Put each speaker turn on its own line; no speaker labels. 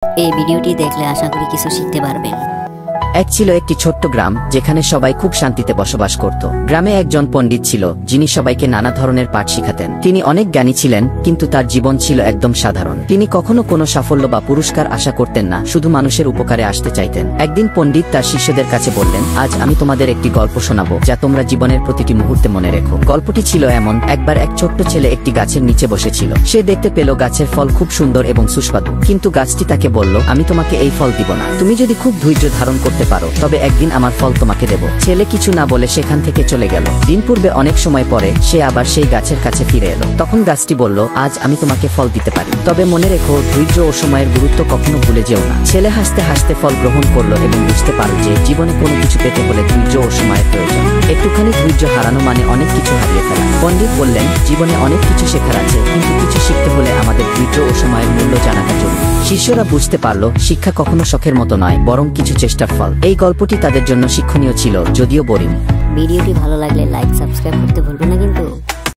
এই ভিডিওটি দেখলে আশা করি কিছু শিখতে পারবেন।
এক ছিল একটি ছোট্ট গ্রাম যেখানে সবাই খুব শান্তিতে বসবাস করত। গ্রামে একজন পণ্ডিত ছিল যিনি সবাইকে নানা ধরনের পাঠ শিখাতেন। তিনি অনেক জ্ঞানী ছিলেন, কিন্তু তার জীবন ছিল একদম সাধারণ। তিনি কখনো কোনো সাফল্য বা পুরস্কার আশা করতেন না, শুধু মানুষের উপকারে আসতে চাইতেন। একদিন পণ্ডিত তার শিষ্যদের কাছে বললেন, আজ আমি তোমাদের একটি গল্প শোনাবো যা তোমরা জীবনের প্রতিটি মুহূর্তে মনে রেখো। গল্পটি ছিল এমন, একবার এক ছোট্ট ছেলে একটি গাছের নিচে বসেছিল। সে দেখতে পেল গাছের ফল খুব সুন্দর এবং সুস্বাদু, কিন্তু গাছটি তাকে বলল, আমি তোমাকে এই ফল দিব না। তুমি যদি খুব ধৈর্য ধারণ করতে পারো তবে একদিন আমার ফল তোমাকে দেব। ছেলে কিছু না বলে সেখান থেকে চলে গেল। দিন পূর্বে অনেক সময় পরে সে আবার সেই গাছের কাছে ফিরে এলো। তখন গাছটি বলল, আজ আমি তোমাকে ফল দিতে পারি, তবে মনে রেখো ধৈর্য ও সময়ের গুরুত্ব কখনো ভুলে যেও না। ছেলে হাসতে হাসতে ফল গ্রহণ করলো এবং বুঝতে পারল যে জীবনে কোনো কিছু পেতে হলে ধৈর্য ও সময়ের প্রয়োজন। একটুখানি ধৈর্য হারানো মানে অনেক কিছু হারিয়ে ফেলা। পণ্ডিত বললেন, জীবনে অনেক কিছু শেখার আছে, কিন্তু কিছু শিখতে হলে আমাদের ধৈর্য ও সময়ের মূল্য জানাটা জরুরি। শিষ্যরা বুঝতে পারল শিক্ষা কখনো শখের মতো নয়, বরং কিছু চেষ্টার ফল। এই গল্পটি তাদের জন্য শিক্ষণীয় ছিল, যদিও বোরিং।
ভিডিওটি ভালো লাগলে লাইক সাবস্ক্রাইব করতে ভুলবেন না কিন্তু।